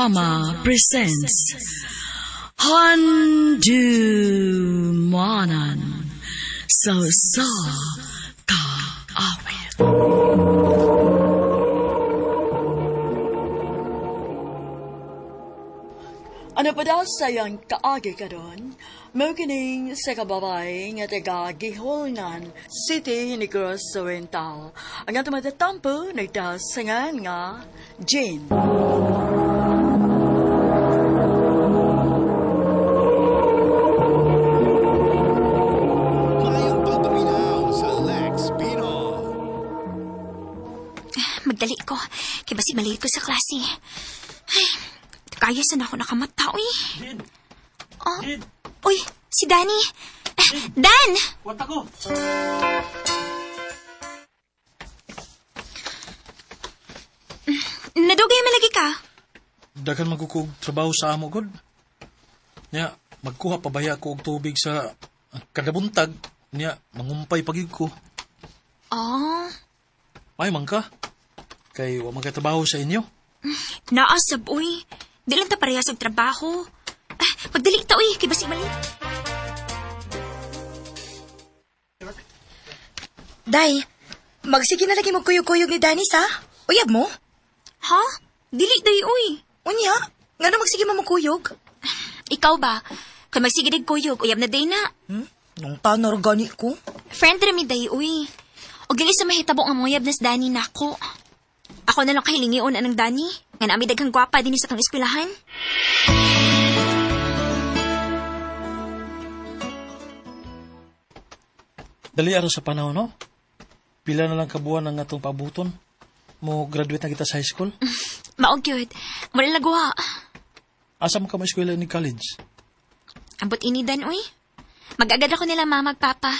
Drama presents Handumanan sa Kaawit. Ano pa daw sayang kaagi ka doon? Mokining sa kababay nga taga Gihulngan City, Negros Oriental. Ang atong matatampo nagdasangan nga Jane. Mayong pagpaminaw sa Lex Pino. Magdali ko. Kaya basi maliit ko sa klase. Ay, kaya saan ako nakamata, uy. Jin! Oh, Jin! uy, si Danny. Dan! Wata ko! Nadugay malagi ka. Dagan magkukog trabaho sa amo, God. Nya, magkuha pabaya ko og tubig sa kada buntag. Nya, mangumpay pagig ko. Oh, Ay, man ka. Kay wa magkatrabaho sa inyo. naasab, uy. Di lang ta parehas og trabaho. Magdali ta, uy. Kaya basi maliit. Day, magsige na lagi magkuyog-kuyog ni Danis, ha? Uyab mo? Ha? Dili day, uy. Unya, nga na magsige mo magkuyog? Ikaw ba? Kung magsigidig kuyog, uyab na day na. Nung tanor gani ko. Friend rami day, uy. O gali sa mahitabo nga moyab nas Dani na ako. Ako na lang kahilingion anang Dani. Nga nami daghang gwapa din sa kang eskwelahan. Dali araw sa panahon, no? Pila na lang kabuan ang atong pabuton. Mo graduate na kita sa high school. Maog yun. Mula lagwa. Asa mo ka ma-eskwela ni college? Ambot ini Dan, uy. Mag-agad ako nila mama papa.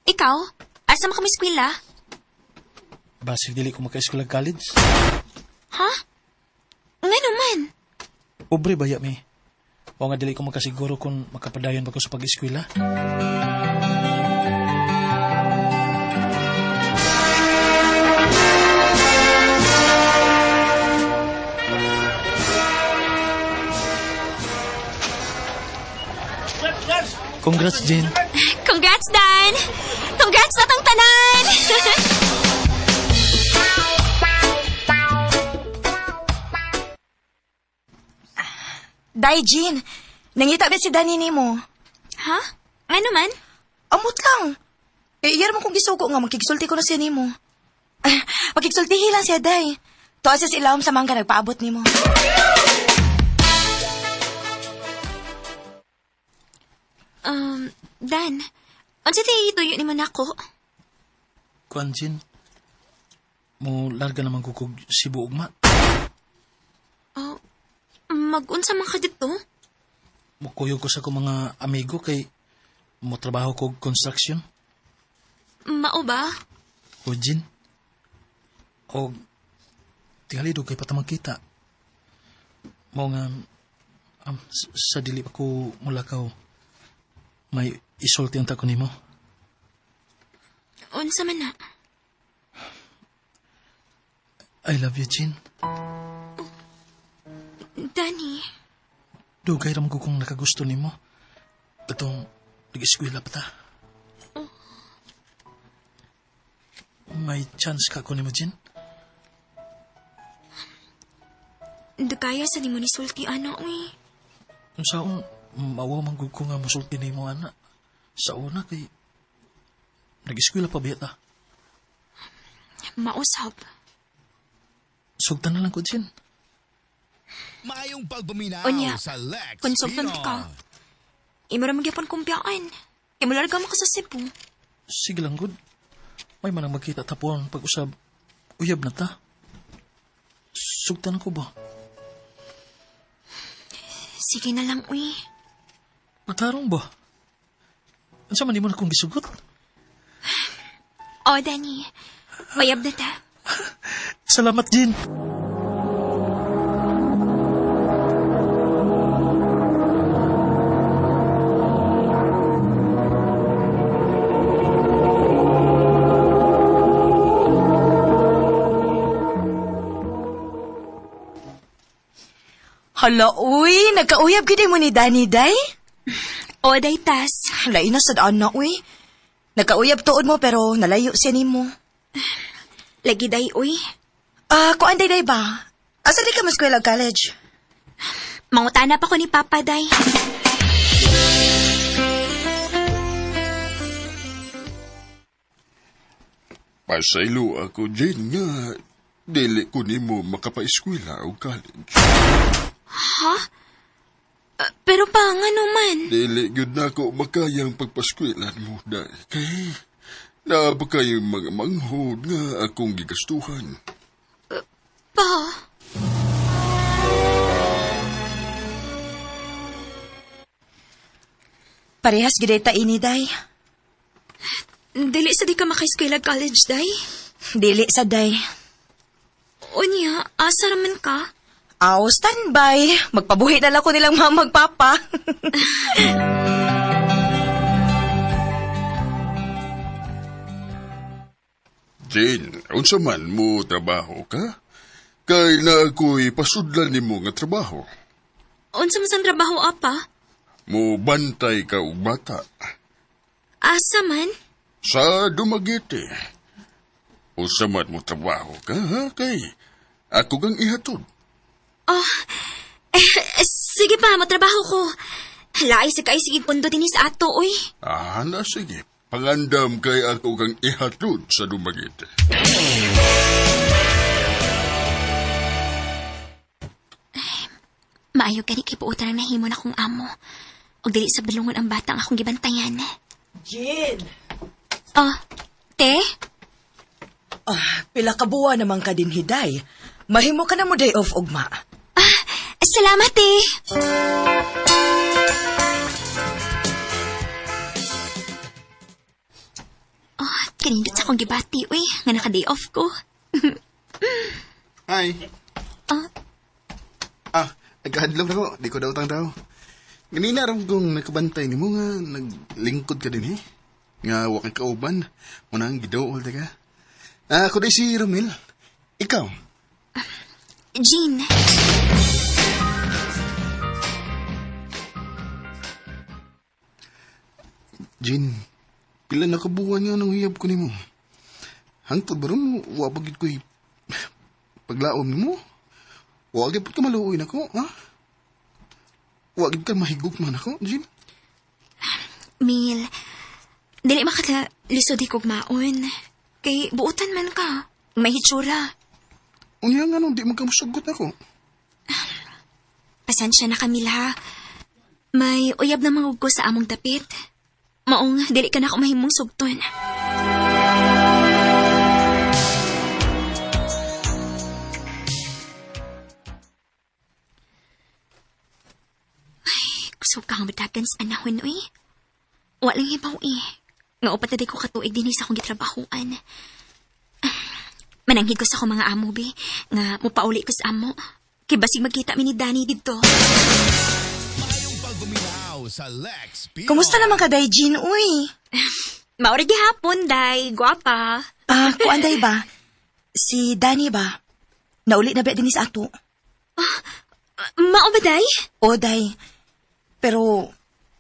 Ikaw? Asa mo kami eskwela? Basig dili ko maka-eskwela college. Ha? Nga naman. Pobre baya mi. O nga dili ko makasiguro kung makapadayon ba ko sa pag-eskwela. Congrats, Jane. Congrats, Dan! Congrats na tong tanan! Day, Jean, nangita ba si Dani ni mo? Ha? Nga naman? Amot lang. Iyar mo kong gisuko nga, magkigsulti ko na siya ni mo. Magkigsultihi lang siya, Day. Tuwa siya silawom sa mangga nagpaabot ni mo. Dan, unsa tayo ituyo ni mo nako? Kuan, Jane. Mo larga naman ko kog Cebu ugma. Oh, mag-unsa man ka dito? Mukuyog ko sa ko mga amigo kay mo trabaho kog construction. Mao ba? O, Jane. O, tingali do kay patamang kita. Mo nga, sa dili ako mulakaw. May isulti ang tako nimo. Unsa man na? I love you, Jane. Danny, Dugay ram ko kung nakagusto nimo. Katong nag-eskwela pa ta. May chance ka ko nimo, Jane? kaya sa nimo ni sulti ana uy. Kung saong mawa manggug ko nga musulti nimo ana. Sa una kay nag-eskwela pa biya ta. Mausap. Sugtan na lang ko, Jane. Mayong pagpaminaw Onya, sa Lex consultant Pino. ka. Imo ra magyapon kumpyaan. Imo larga mo ka sa Cebu. Sige lang, good. May manang magkita tapon pag-usab. Uyab na ta. Sugtan ako ba? Sige na lang uy. Matarong ba? Ansa man di mo na kong gisugot? O Danny, uyab na ta. Salamat, Jane. Hala, uy, nagkauyab gid mo ni Danny, day? O, day, tas. Lain na sad ana, uy. Nagkauyab tuod mo pero nalayo siya nimo. Lagi, day, uy. Kuan day ba? Asa di ka maskwela college? Mangutana pa ko ni Papa, day. Pasaylo ako, Jane, nga dili ko nimo makapaeskwela o college. Pero pa, nga naman. Dili gyud na ako makayang pagpaskwelan mo, dahil kay na ba kayong mga manghod nga akong gigastuhan. Pa. Parehas gid ta ini, day. Dili sa di ka makaeskwela college, day. Dili sa day. Unya, asa raman ka? Aw, standby. Magpabuhi na lang ko nilang mga magpapa. Jane, unsa man mo trabaho ka? Kay na ako'y pasudlan nimo nga trabaho. Unsa man sang trabaho, apa? Mo bantay ka og bata. Asa man? Sa Dumaguete. Unsa man mo trabaho ka, ha? Kay ako kang ihatod. Sige pa, matrabaho ko. Laay sa sige pundo din sa ato, uy. Na sige. Pangandam kay ako kang ihatod sa Dumaguete. Maayo gani kay puutan ang nahimo na kong amo. Og dili sa balungon ang bata ang akong gibantayan. Jin! Te? Pila ka buwan naman ka din, hiday. Mahimo ka na mo day off, ugma. Salamat, te. Kanindot sa akong gibati, uy. Nga naka-day off ko. Hi. Nagkahadlong na ko. Di ko daw tang daw. Ganina rin kong nakabantay ni mo nga naglingkod ka din Nga wakay kauban. Munang gidool ka. Ako day si Romel. Ikaw? Jean. Jean, pila na kabuwan nga nang hiyab ko ni mo. Hangtod ba rin mo, wabagid ko'y paglaom ni mo? Wagid po ka maluoy na ko, ha? Wagid ka mahigog man ako, Jean? Mil, dili makalisod kog maon. Kay buutan man ka. May hitsura. Unya nga nung di magkamusagot ako. Pasensya na, Camila. May uyab na mangug ko sa among dapit. Maong, dili ka na ako mahimong sugton. Ay, gusto kang madagan sa anahon, uy. Walang hibaw, Nga upat na di ko katuig din sa akong gitrabahuan. Mananghid ko sa akong mga amo, be. Nga mupauli ko sa amo. Kay basig magkita mi ni Danny dito. Mayong pagpaminaw sa Lex Pinoy. Kumusta naman ka, day, Jean, uy? Maori gihapon, day. Guwapa. Kuan day ba? Si Danny ba? Nauli na ba din sa ato? Mao ba, day? O, day. Pero,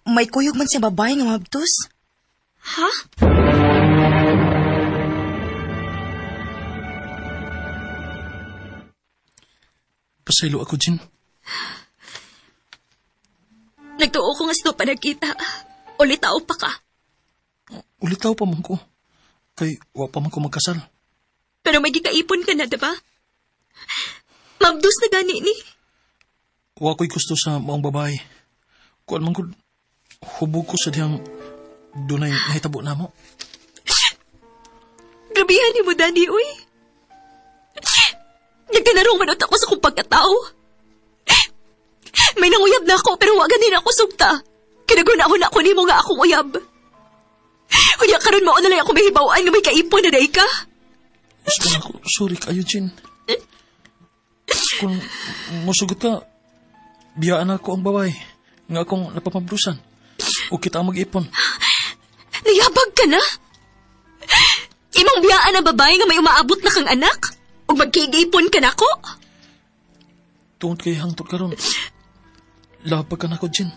may kuyog man siya babae nga mabtos. Ha? Pasaylo ako, Jin. Nagtuo ko nga sa pa nagkita. Ulitaw pa ka. Ulitaw pa man ko. Kay wa pa man ko magkasal. Pero may gikaipon ka na, diba? Mabdus na gani ni. Wa ko'y gusto sa maong babae. Kuan man ko, hubog ko sa diyang dunay nahitabo na mo. Grabihan ni mo, Danny, uy. Nagkanarong manot ako sa kong pagkatao. May nanguyab na ako, pero wag ganin ako sugta. Kinagunahon ako ni mo nga akong uyab. Unya karon mo na lang ako mahibawaan nga may kaipon na day ka. Sorry kayo, Jin. Kung musugot ka, biyaan ako ang babae. Nga akong napapablusan. O kita ang mag-ipon. Nayabag ka na? Imong biyaan na babae nga may umaabot na kang anak? O magkigipon ka na ko? Tungod kay hangtod karon. Labag ka na ko, Jen.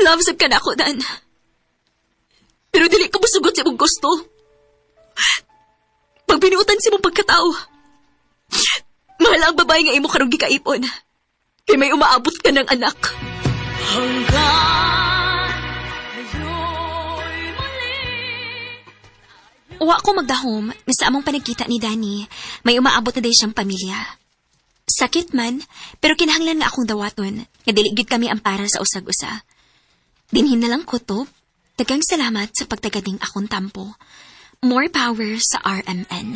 Love sab ka na ako, Dan. Pero dili ko musugot sa imong gusto. Pag binuutan sa imong pagkatao, mahal ang babae nga imo karong gikaipon. Kay may umaabot ka ng anak. Uwa ko magdahom na sa among panagkita ni Danny, may umaabot na din siyang pamilya. Sakit man, pero kinahanglan nga akong dawaton, nga dili gyud kami ampara sa usag-usa. Dinhin na lang kutob, daghang salamat sa pagtagading akong tampo. More power sa RMN.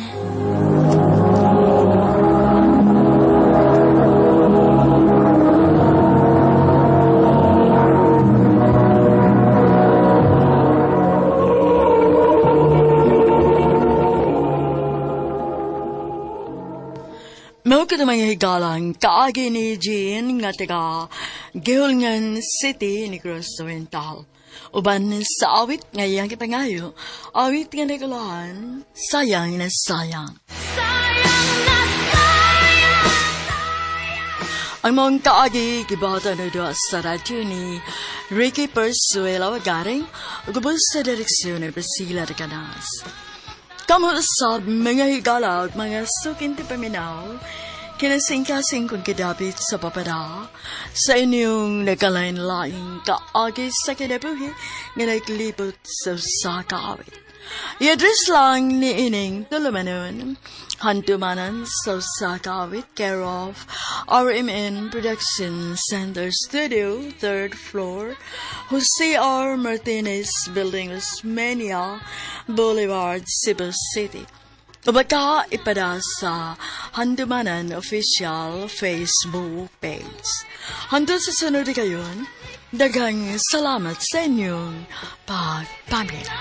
Mao ka naman higalang kaagi ni Jean nga taga Gihulngan City, Negros Oriental. Uban sa awit nga iyang kipangayo, awit nga nagalahan, sayang na sayang. Ang mga kaagi gibata na doon sa radyo ni Ricky Persuela Wagaring, ugubos sa direksyon ng Basila de Canas. Kamu sa mga higala at mga sukin ti paminaw, kinasing-kasing kung kidapit sa papada, sa inyong nagkalain-laing kaagi sa kinabuhi nga naglibot sa sakawit. I-address lang ni Ining Tulumanon, hantumanan sa sakawit, care of RMN Production Center Studio, 3rd floor, Jose R. Martinez Building, Osmeña Boulevard, Cebu City. O baka ipada sa Handumanan Official Facebook page. Hantod sa sunod kayon, daghang salamat sa inyong pagpamilya.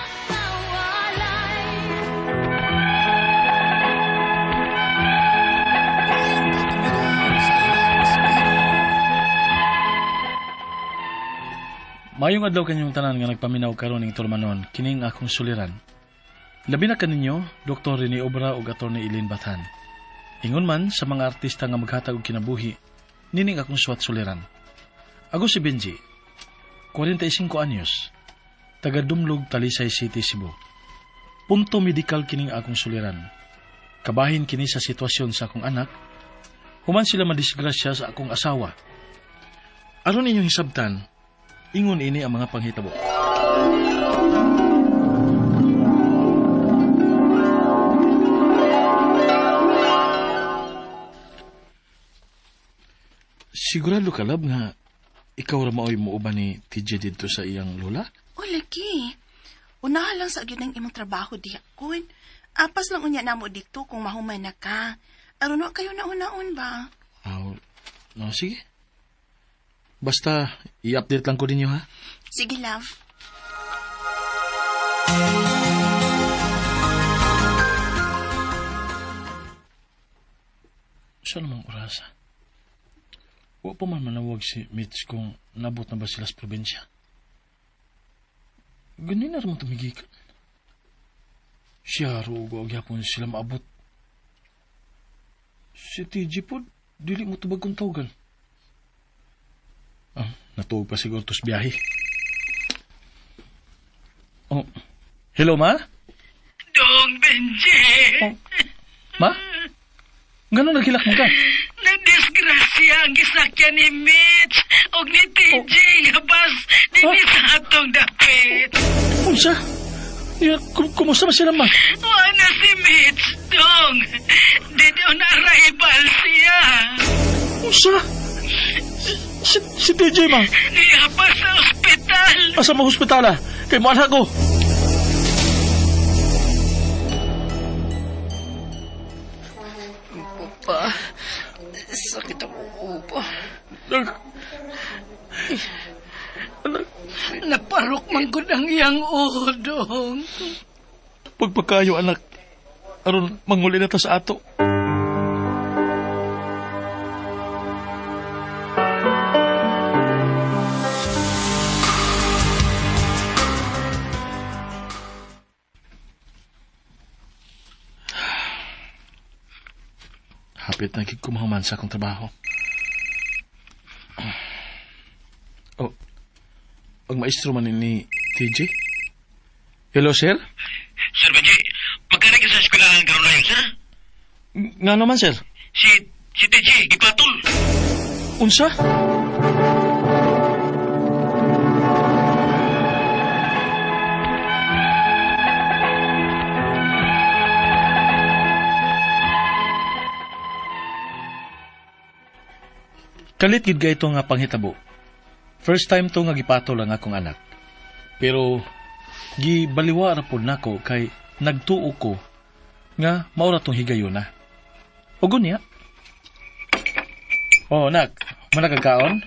Mayong adlaw kanyong tanan nga nagpaminaw karon ning Tulumanon, kining akong suliran. Labi na kaninyo, Dr. Rene Obra ug Atty. Eileen Bathan. Ingon man sa mga artista nga maghatag og kinabuhi, nining akong suwat suliran. Ako si Benji, 45 anyos, taga Dumlog, Talisay City, Cebu. Punto medikal kining akong suliran. Kabahin kini sa sitwasyon sa akong anak, human sila madisgrasya sa akong asawa. Aron inyong hisabtan, ingon ini ang mga panghitabo. Sigurado ka, lab, nga ikaw ra maoy muuban ni TJ dito sa iyang lola? O, lagi. Unahan lang sa agad ng imong trabaho diha, kun. Apas lang unya namo dito kung mahuman na ka. Aron na kayo na unaon ba? No, sige. Basta, i-update lang ko ninyo, ha? Sige, love. Saan namang oras? Wa pa man manawag si Mitch kung nabot na ba sila sa probinsya. Ganyan na naman tumigikan. Siya ro og yapon sila maabot. Si TG po, dili mo tubag kong tawagan. Natuog pa siguro tos biyahe. Oh, hello, ma? Dong Benji. Oh, ma? Ganun naghilak mo ka? Nadisgrasya ang gisakyan ni Mitch o ni TJ nga bas dini sa atong dapit. Unsa? Kumusta ba sila, ma? Wala si Mitch, Dong. Dito na arrival siya. Unsa? Si TJ, ma? Iapa sa ospital. Asa mo hospitala? Kay mo anak ko. Pa, sakit ang upo. Naparok man gud ang iyang udong. Pagpakayo, anak. Aron manguli na ta sa ato. Hapit na gid ko mahuman sa akong trabaho. Oh, ang maestro man ni TJ? Hello, sir? Sir Benji, pagkari ka sa eskwelahan karon na yun, sir? Nga naman, sir? Si TJ, gipatol. Unsa? Kalit gid ka ito nga panghitabo. First time to nga gipatol ang akong anak. Pero gibaliwa ra pud nako kay nagtuo ko nga maura tong higayon na. Ugon niya. Oh, nak, managkakaon?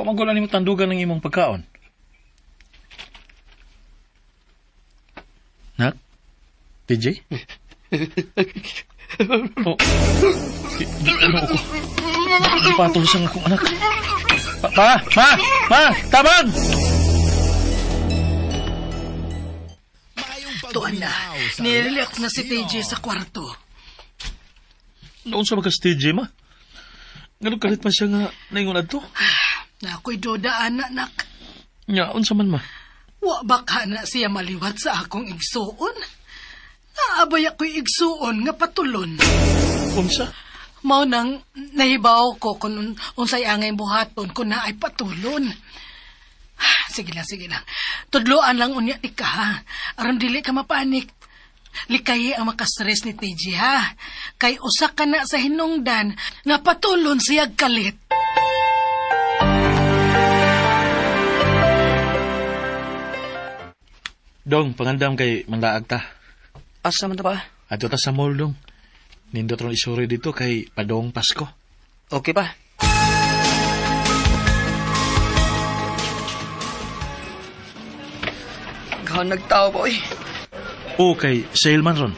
Wa man gulan nimo tandugan ng imong pagkaon. Nak? TJ? Oh. Ano ko? Ipatol sa akong anak. Ma! Tabang! Tuan na, nirelax na si TJ sa kwarto. Noon sa mga TJ, ma? Ganun kalit man siya nga naingon adto? Na ako'y dodaan na, nak. Nya, unsa man, ma? Wa baka na siya maliwat sa akong igsuon. Naabay ako'y igsuon nga patulon. Unsa? Mao nang nahibaw ko kung unsay angay buhaton kung naay patulon. Sige lang. Tudloan lang unya ti ka, ha? Aron dili ka mapanik. Likayi ang makastress ni TJ, ha? Kay usa ka na sa hinungdan nga patulon siyag kalit. Dong, pangandam kay mandaag ta. Asa man ta ba? Ato ta sa mall, dong. Nindot ron isuri dito kay Padong Pasko. Okay pa. Gahan nagtao, boy. O kay sale man ron.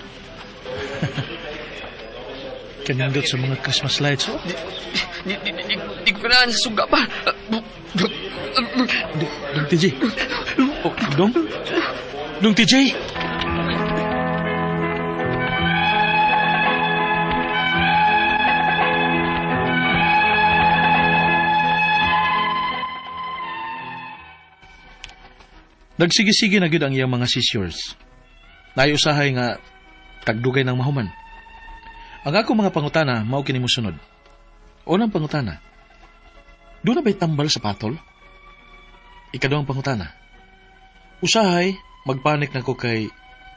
Kanindot sa mga Christmas lights, oh. Di ko na sa suga pa. Dong TJ. Oh, Dong TJ. Nagsigi-sige na gyud ang iyang mga seizures. Nayusahay nga tagdugay ng mahuman. Ang ako mga pangutana mao kini mosunod. Unang pangutana. Doon na ba'y tambal sa patol? Ikaduhang pangutana. Usahay, magpanik na ko kay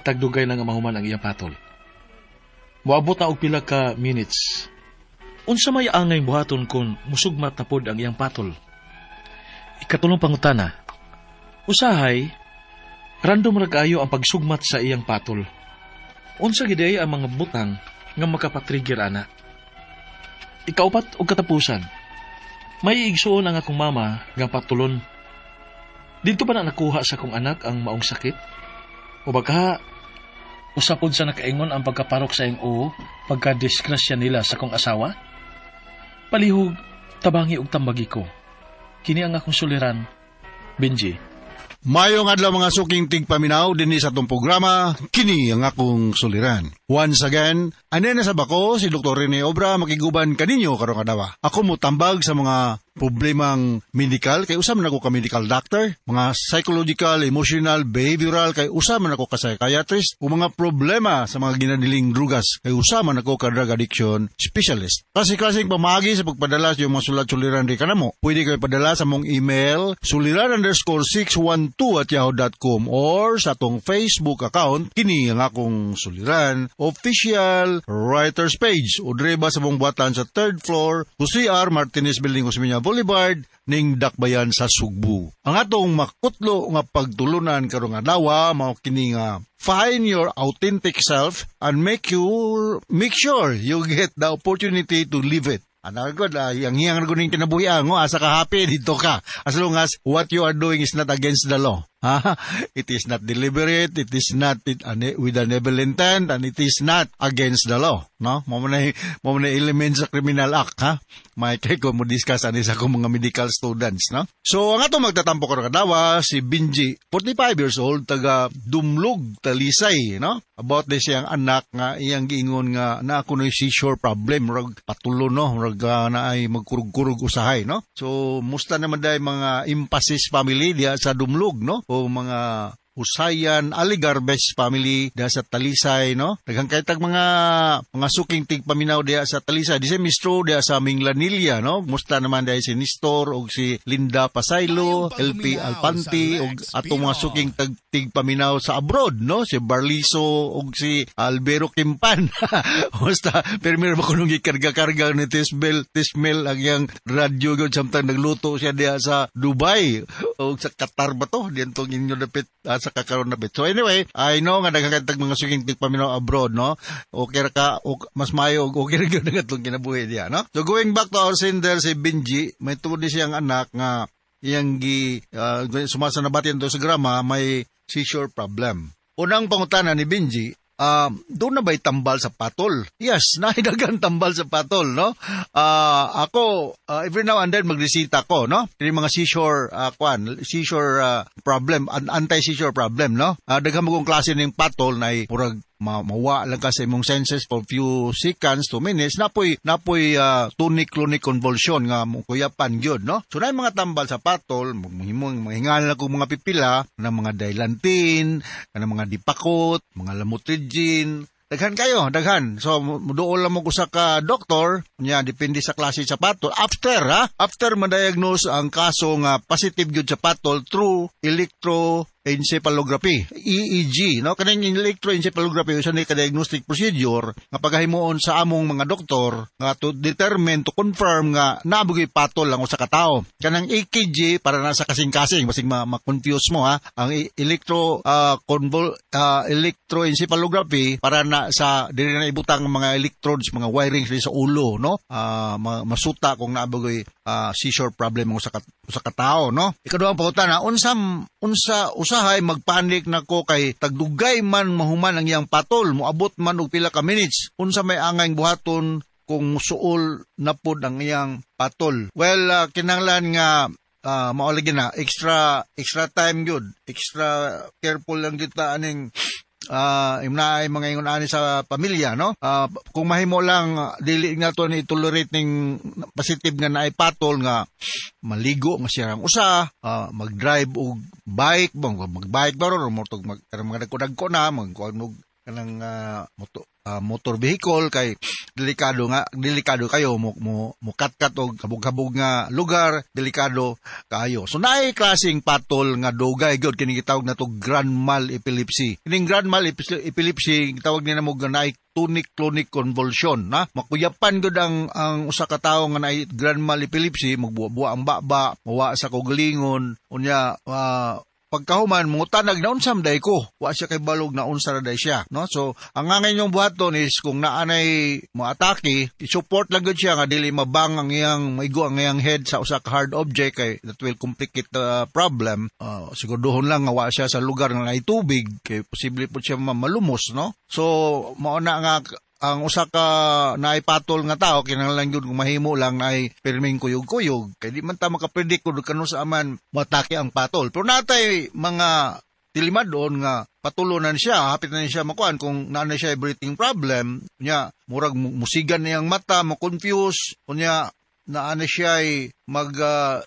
tagdugay ng mahuman ang iyang patol. Moabot na og pila ka minutes. Unsa may angay buhaton kung musugmat na pod ang iyang patol? Ikatulong pangutana. Usahay, random ra kaayo ang pagsugmat sa iyang patol. Unsa gid ang mga butang nga makapatrigger ana. Ikaupat og katapusan. May igsuon ang akong mama nga patulon. Dito pa na nakuha sa akong anak ang maong sakit? O baka usapod sa nakaingon ang pagkaparok sa iyong oo pagka-disgrasya nila sa akong asawa? Palihog, tabangi og tambagi ko. Kini ang akong suliran, Benji. Mayong adlaw mga suking tigpaminaw dinhi sa atong programa, kini ang akong suliran. Once again, anena sa bako si Dr. Rene Obra makiguban kaninyo karong adlaw. Ako mo tambag sa mga problemang medikal kay usam na ako ka medical doctor, mga psychological, emotional, behavioral kay usam na ako ka psychiatrist, o mga problema sa mga ginadiling drugas kay usam na ako ka drug addiction specialist. Kasi-klaseng pamagi sa pagpadala sa mga sulat-suliran di kanamo. Pwede kayo padala sa mong email suliran_612@yahoo.com or sa atong Facebook account kini ang akong suliran official writers page o dreba sa mong buhatan sa 3rd floor Jose R. Martinez Building, Osmeña Boulevard ning Dakbayan sa Sugbo. Ang atong makutlo nga pagtulunan karong adlaw mao kini nga find your authentic self and make sure you get the opportunity to live it. Anagod, ang hiyang naguning kinabuhi asa ka happy dito ka. As long as what you are doing is not against the law. Ha? It is not deliberate, it is not with an evil intent, and it is not against the law. No? Mo na element sa criminal act, ha? May kay ko mo discuss ani sa akong mga medical students, no? So, ang ato magtatampo karon kadawa si Benji, 45 years old, taga Dumlog, Talisay, no? About this siyang anak nga iyang giingon nga na ako na seizure problem, rag patulo, no? Rag na ay magkurug-kurug usahay, no? So, musta naman dahil mga Impasis family diya sa Dumlog, no? O mga Usayan, Aligarbes family diya sa Talisay, no? Daghang kay tag mga suking tigpaminaw diya sa Talisay. Di si Mistro diya sa Minglanilla, no? Musta naman diya si Nestor og si Linda Pasaylo, LP Alpanti og atong mga suking tigpaminaw sa abroad, no? Si Barliso og si Albero Kimpan. Musta permir ba kunong gikarga-karga ni Tismel ang yang radyo gyud samtang nagluto siya diya sa Dubai o sa Qatar ba to? Diyan tong inyo dapit sa kakaroon na bit. So anyway, I know nga nagkakatag mga suging tigpaminaw abroad, no? Okay ra ka, mas mayo, okay ra gyud nga itong kinabuhi diya, no? So going back to our sender, si Benji, may tuod ni siyang anak nga iyang sumasanabati to sa grama, may seizure problem. Unang pangutana ni Benji, doon na ba'y tambal sa patol? Yes, nahidagan tambal sa patol, no? Ako, every now and then magresita ko, no? Yung mga seizure problem, anti-seizure problem, no? Daghang magong klase ng patol na murag mawa lang ka sa imong senses for few seconds to minutes, napoy tunic-clonic convulsion nga kuyapan gyud, no? So na mga tambal sa patol, mahingal na kong mga pipila ng mga dilantin, ng mga dipakot, mga lamotrigine, daghan. So, doon lang mo ko sa doktor, niya, depende sa klase sa patol. After ma-diagnose ang kaso nga positive gyud sa patol through electroencephalography, EEG, no? Kanang electroencephalography usa ni ka-diagnostic procedure nga paghimuon sa among mga doktor nga to determine, to confirm nga nabugoy patol lang usa ka tawo. Kanang EKG para na sa kasing-kasing, basig ma-confuse mo, ha. Ang electroencephalography para na sa dili na ibutang mga electrodes, mga wirings sa ulo, no? Masuta kung nabugoy seizure problem usa ka tawo, no? Ikaduhang pangutana, unsa usahay magpanik nako kay tagdugay man mahuman ang iyang patol, moabot man og pila ka minutes, unsa may angay buhaton kung musuol na pod ang iyang patol? Well, kinahanglan nga maulagi na extra time gyud, extra careful lang kita aning imnaay mga ingon ani sa pamilya, no? Kung mahimo lang dili nga to ni tolerate ning positive nga naay patol nga maligo nga siyang usa, mag-drive og bike, magbike ba ron motog mga dagko na magkunog kanang motor vehicle kay delikado kayo mo kat og kabog-kabog nga lugar, delikado kayo. So naay klaseng patol nga dugay gyud kini gitawag nato grand mal epilepsy. Kining grand mal epilepsy gitawag nila mo naay tunic-clonic convulsion, na makuyapan gud ang usa ka tawo nga naay grand mal epilepsy, magbuwa ang baba, mawa sa kogalingon, unya pagkahuman mo tanag na unsam day ko, wa siya kay balog na unsa ra day siya, no? So ang angay yung buhaton is kung naanay mo atake, i-support lang gud siya nga dili mabang ang iyang maigo ang iyang head sa usa ka hard object kay that will complicate the problem. Siguraduhon lang nga wa siya sa lugar nga naay tubig kay posible po siya malumos, no? So mao na nga ang usa ka naay patol nga tao kinahanglan gyud kung mahimo lang naay pirming kuyog-kuyog kay di man ta makapredict kung kano sa aman matake ang patol. Pero natay mga tilimadon nga patulonan siya, hapit na siya makuan kung naanay siya breathing problem, nya murag musigan niyang mata, mo-confuse, unya naanay siya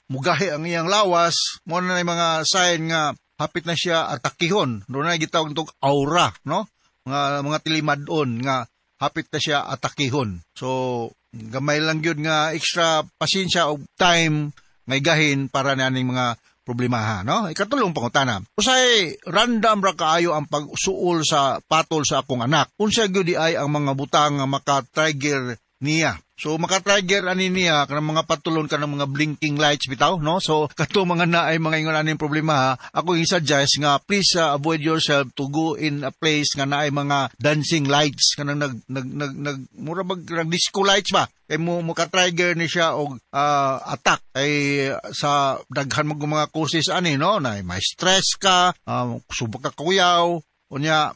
mugahi ang iyang lawas, mo na mga sign nga hapit na siya atakihon. Doon na gitawag itong aura, no? Mga tilimadon nga hapit na siya atakihon. So, gamay lang yun nga extra pasensya o time ngay gahin para naning mga problemaha, no? Ikatulong pangutana. Usay random ra kaayo ang pagsuol sa patol sa akong anak. Unsa gyud ay ang mga butang nga maka-trigger niya. So maka-trigger ani niya kanang mga patulon kanang mga blinking lights bitaw, no? So kato mga na ay mga ingon aning problema ha. Ako i-suggest nga please avoid yourself to go in a place nga naay mga dancing lights kanang nag mura bag disco lights ba. Kay mo maka-trigger ni siya og attack ay sa daghan mag mga causes ani, no? Na may stress ka, subok ka kuyaw, unya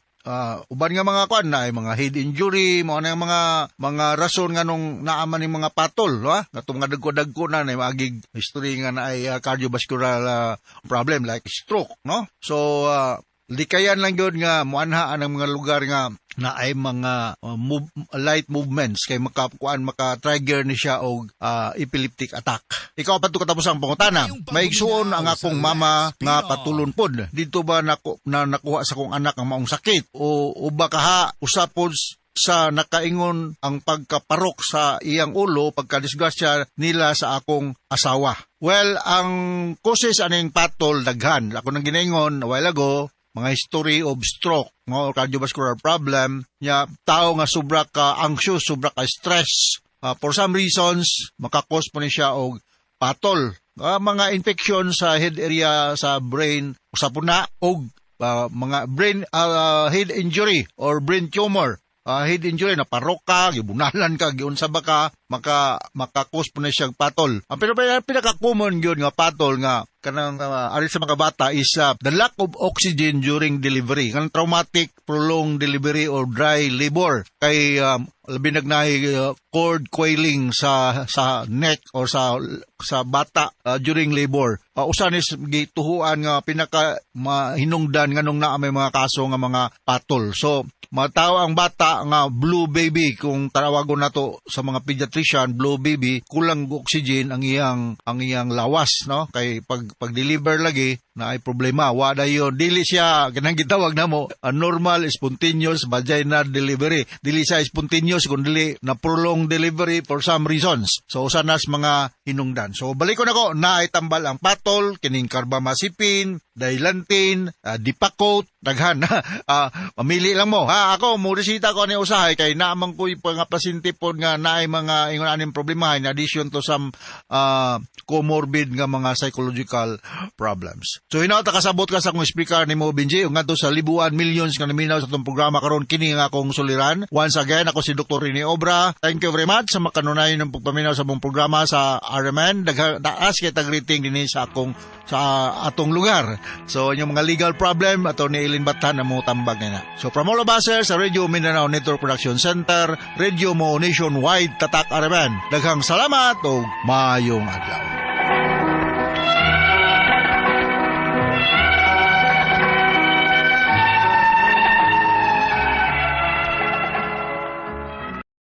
uban nga mga kuan na ay mga head injury, mo na mga rason nga nung naaman ni mga patol, ha? Katong nga dagko na na magig history nga na ay cardiovascular problem like stroke, no? So likayan lang yun nga muanhaan ang mga lugar nga na ay mga light movements kay maka-trigger ni siya og epileptic attack. Ikaw pa to katapos ang pangutana. May igsuon ang akong mama nga patulon pod. Dito ba nakuha sa kong anak ang maong sakit o baka usapod sa nakaingon ang pagkaparok sa iyang ulo pagkadisgrasya nila sa akong asawa. Well, ang causes aning patol daghan. Ako nang ginaingon a while ago, mga history of stroke, no, cardiovascular problem, nya tao nga sobra ka anxious, sobra ka stress. For some reasons, makakos po ni siya og patol. Mga infection sa head area sa brain, usapon na, og mga brain head injury or brain tumor. Head injury na parok ka, gibunalan ka, giunsa ba ka, makakos po na siya patol. Ang pinaka-common yun nga patol nga kanang ari sa mga bata is the lack of oxygen during delivery. Kanang traumatic prolonged delivery or dry labor. Kay labi nagnahi cord coiling sa neck or sa bata during labor. Usan is gituhuan nga pinaka mahinungdan nganong naa may mga kaso nga mga patol. So mataw ang bata nga blue baby kung tarawagon nato sa mga pediatrician, blue baby, kulang oxygen ang iyang lawas, no? Kay pag deliver lagi na ay problema, wala yon, dili siya kanang gitawag namo normal spontaneous vaginal delivery, dili siya spontaneous kundi na prolonged delivery for some reasons. So usanas mga hinungdan. So balik ko nako na ay tambal ang patol kining carbamazepine, dilantin, Depakote, daghan. Mamili lang mo. Ako mo resita ko ni usahay kay naamang ko'y mga pasyente pod nga naay mga ingon aning problema in addition to some comorbid nga mga psychological problems. So hinaut kasabot ka sa akong speaker ni Mo Benji ngadto sa libuan millions nga naminaw sa itong programa karon kini nga akong suliran. Once again ako si Dr. Rene Obra. Thank you very much sa makanunayon ng pagpaminaw sa mong programa sa RMN. Daas kay tag rating dinhi sa atong lugar. So yung mga legal problem ato ni Eileen Bathan na mo tambag na. So from all of us sa Radio Mindanao Network Production Center, Radio Mo Nationwide, Tatak RMN. Daghang salamat o mayong adlaw.